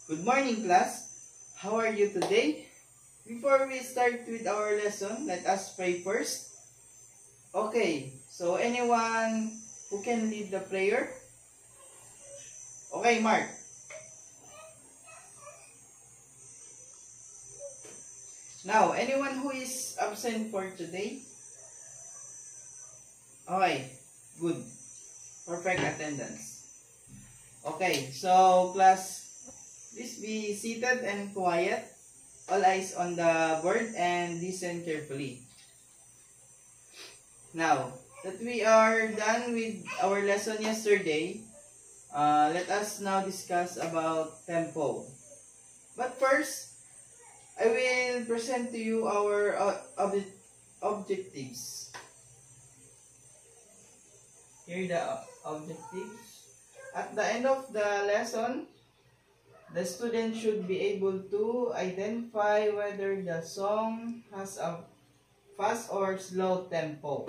Good morning, class. How are you today? Before we start with our lesson, let us pray first. Okay, so anyone who can lead the prayer? Okay, Mark. Now, anyone who is absent for today? Okay, good. Perfect attendance. Okay, so class, please be seated and quiet. All eyes on the board and listen carefully. Now, that we are done with our lesson yesterday, let us now discuss about tempo. But first, I will present to you our objectives. Here are the objectives. At the end of the lesson, the student should be able to identify whether the song has a fast or slow tempo.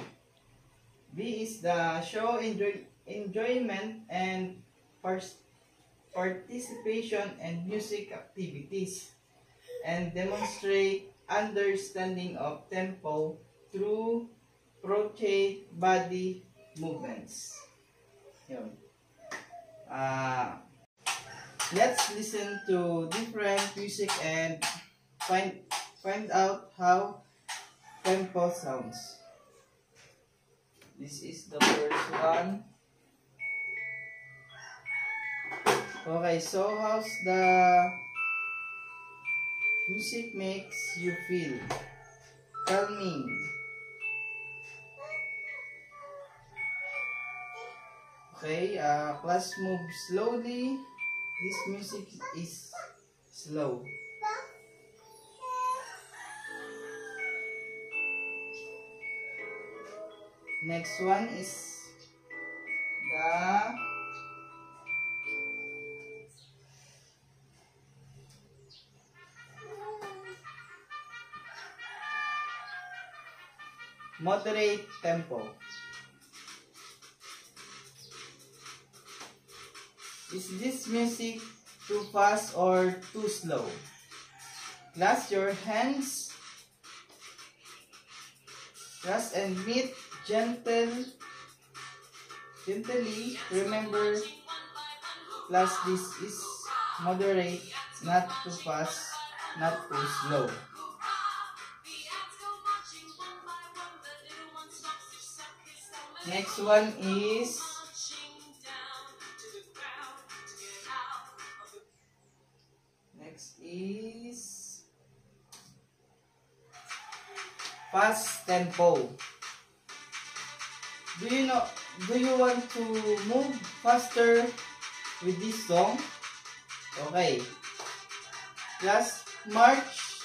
B is the show enjoyment and participation and music activities, and demonstrate understanding of tempo through rotate body movements. Yun. Let's listen to different music and find out how tempo sounds. This is the first one. Okay, so how's the music makes you feel? Tell me. Okay, class move slowly. This music is slow. Next one is the moderate tempo. Is this music too fast or too slow? Class your hands. Class and meet gently. Remember, class, this is moderate, not too fast, not too slow. Next one is fast tempo. Do you want to move faster with this song? Okay. Class, march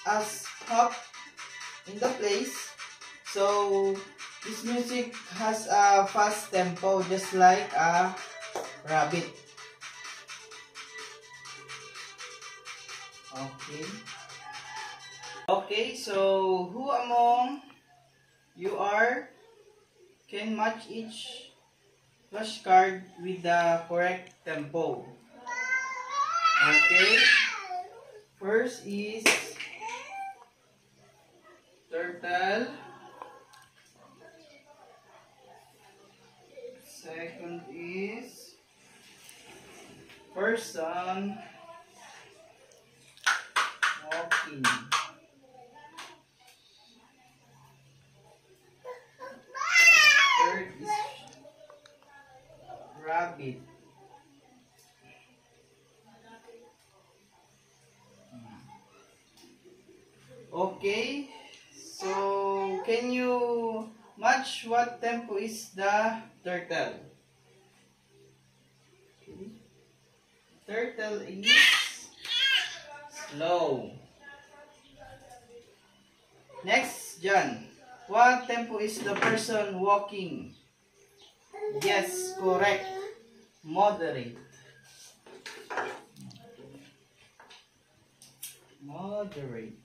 as hop in the place. So this music has a fast tempo just like a rabbit. Okay, so who among you can match each flashcard with the correct tempo? Okay. First is turtle. Second is person walking. Third is rabbit. Okay, so can you match what tempo is the turtle? Okay. Turtle is slow. Next, John. What tempo is the person walking? Yes, correct. Moderate. Moderate.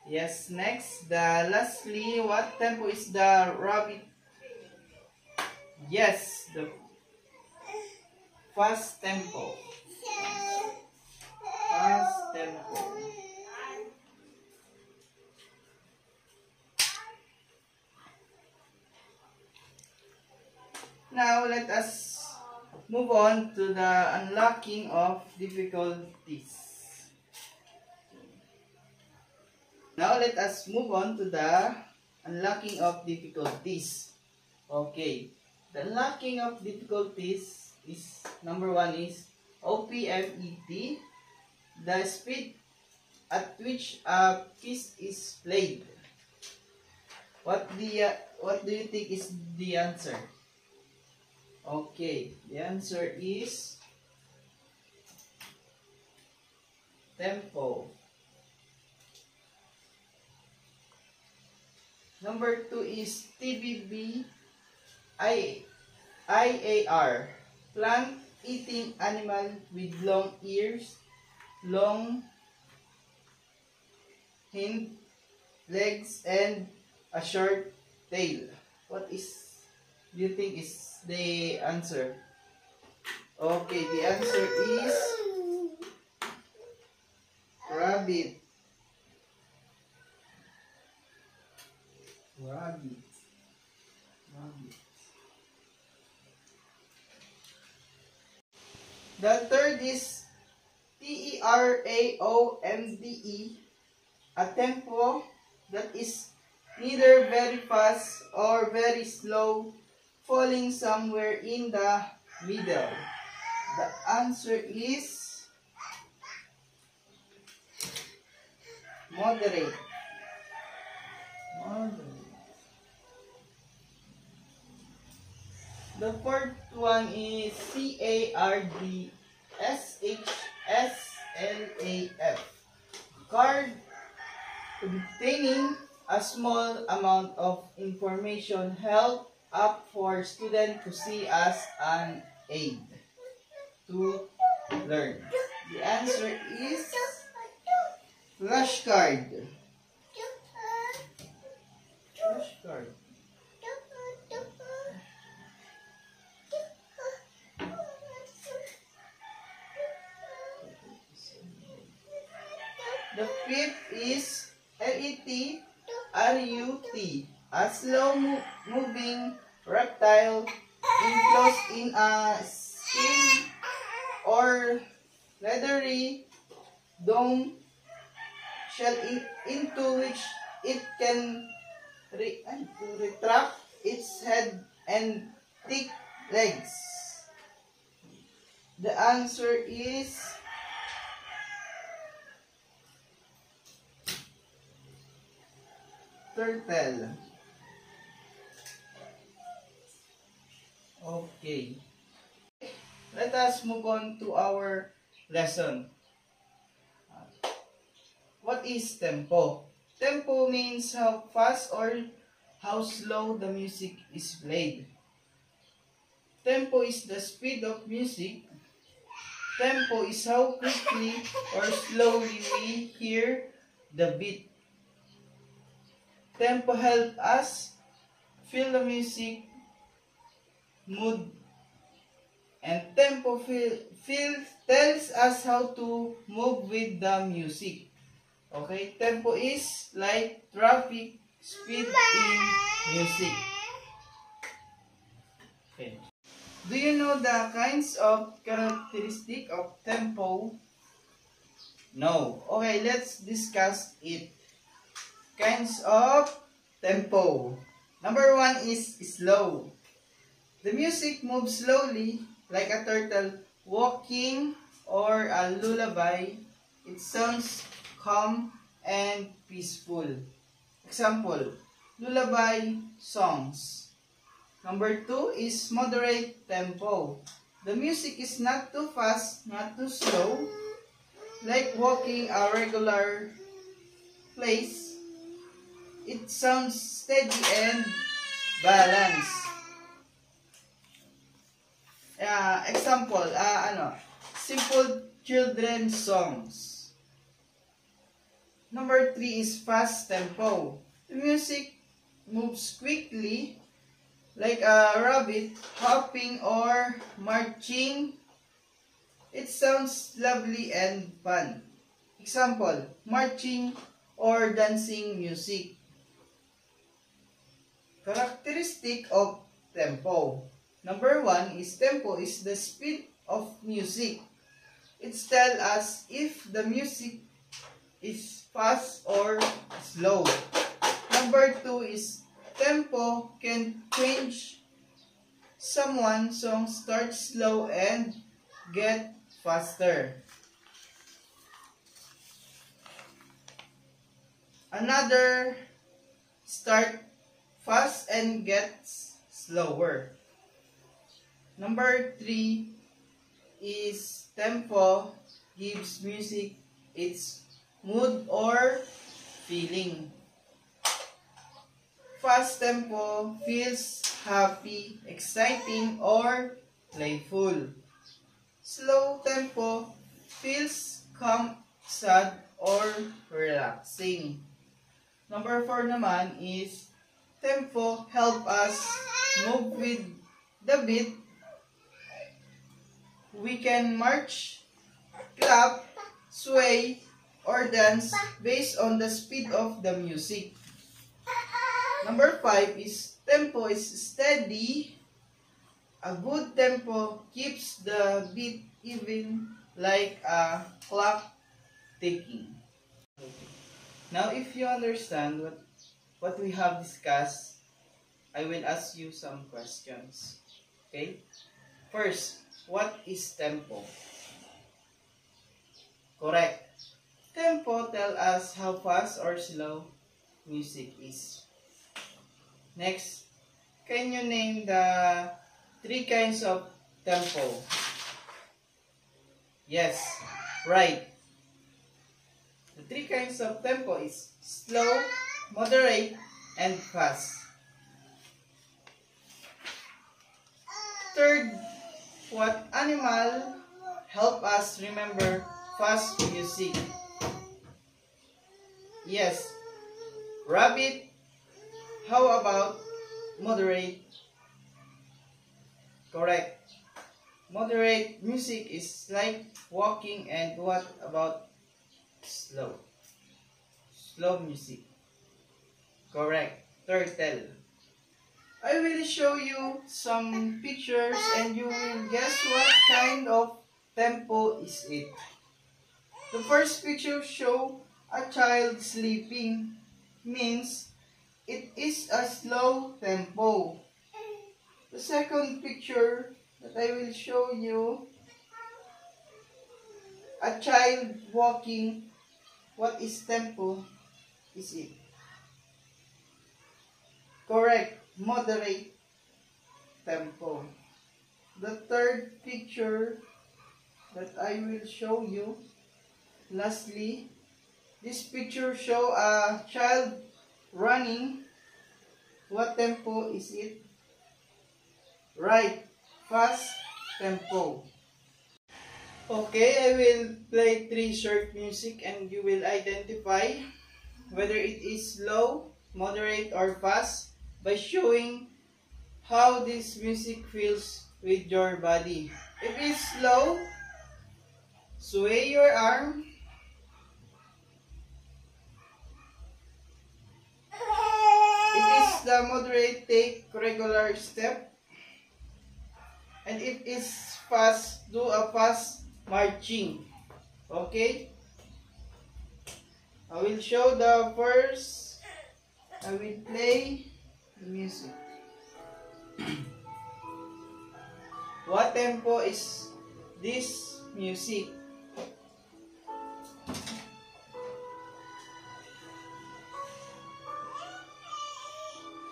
Yes, next, lastly, what tempo is the rabbit Yes, the fast tempo. Fast tempo. Now, let us move on to the unlocking of difficulties. Now, let us move on to the unlocking of difficulties. Okay. The unlocking of difficulties is, number 1 is OPMET, the speed at which a piece is played. What do you think is the answer? Okay, the answer is tempo. Number 2 is TBB IAR, plant-eating animal with long ears, long hind legs, and a short tail. What do you think is the answer? Okay, the answer is rabbit. Rabbit. The third is TERAOMDE, a tempo that is neither very fast or very slow, falling somewhere in the middle. The answer is moderate. The fourth one is CARDSHSLAF, card containing a small amount of information held up for students to see as an aid to learn. The answer is flashcard. Flashcard. The fifth is LETRUT, a slow-moving reptile enclosed in a skin or leathery dome shell into which it can retract its head and thick legs. The answer is turtle. Okay. Let us move on to our lesson. What is tempo? Tempo means how fast or how slow the music is played. Tempo is the speed of music. Tempo is how quickly or slowly we hear the beat. Tempo helps us feel the music mood, and tempo tells us how to move with the music. Okay, tempo is like traffic speed in music. Okay. Do you know the kinds of characteristic of tempo? No. Okay, let's discuss it. Kinds of tempo. Number 1 is slow. The music moves slowly like a turtle walking or a lullaby. It sounds calm and peaceful. Example, lullaby songs. Number 2 is moderate tempo. The music is not too fast, not too slow, like walking a regular place. It sounds steady and balanced. Example, simple children's songs. Number 3 is fast tempo. The music moves quickly like a rabbit hopping or marching. It sounds lovely and fun. Example, marching or dancing music. Characteristic of tempo. Number 1 is tempo is the speed of music. It tells us if the music is fast or slow. Number 2 is tempo can change. Someone song starts slow and get faster. Another start fast and gets slower. Number 3 is tempo gives music its mood or feeling. Fast tempo feels happy, exciting, or playful. Slow tempo feels calm, sad, or relaxing. Number 4 naman is tempo help us move with the beat. We can march, clap, sway, or dance based on the speed of the music. Number 5 is tempo is steady. A good tempo keeps the beat even like a clock ticking. Now if you understand what we have discussed, I will ask you some questions. Okay? First, what is tempo? Correct. Tempo tells us how fast or slow music is. Next, can you name the 3 kinds of tempo? Yes, right. The 3 kinds of tempo is slow, moderate, and fast. Third, what animal help us remember fast music? Yes, rabbit. How about moderate? Correct. Moderate music is like walking, and what about slow? Slow music. Correct. Turtle. I will show you some pictures and you will guess what kind of tempo is it. The first picture show a child sleeping, means it is a slow tempo. The second picture that I will show you, a child walking, what is tempo is it? Correct, moderate tempo. The third picture that I will show you, lastly, this picture show a child running. What tempo is it? Right, fast tempo. Okay, I will play 3 short music and you will identify whether it is slow, moderate, or fast by showing how this music feels with your body. If it is slow, sway your arm. If it is the moderate, take regular step. And if it is fast, do a fast marching. Okay? I will show the first. I will play the music. What tempo is this music?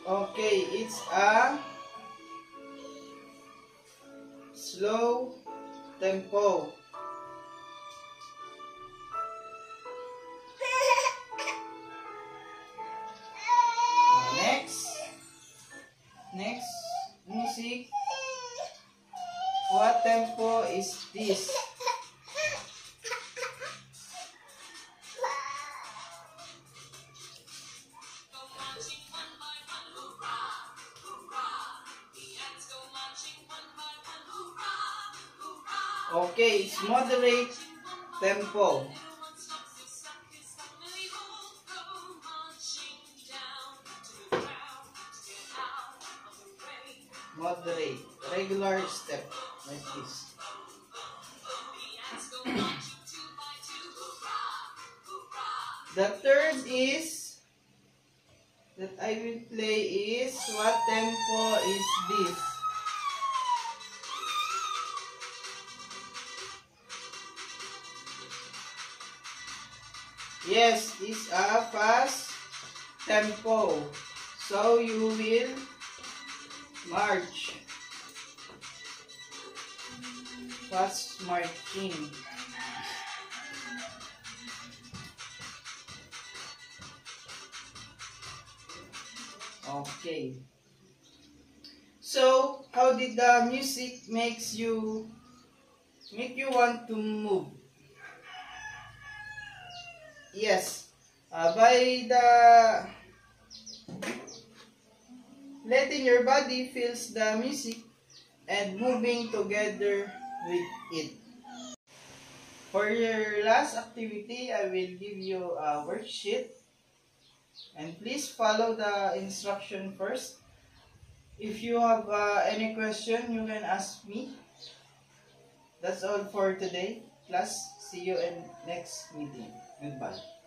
Okay, it's a slow tempo. Next music. What tempo is this? Okay, it's moderate tempo. Moderate, regular step like this. The third is that I will play is what tempo is this? Yes, it's a fast tempo. So you will march. Fast marching. Okay. So, how did the music make you want to move? Yes. By the letting your body feels the music and moving together with it. For your last activity, I will give you a worksheet and please follow the instruction first. If you have any question, you can ask me. That's all for today. Class, see you in next meeting. Goodbye.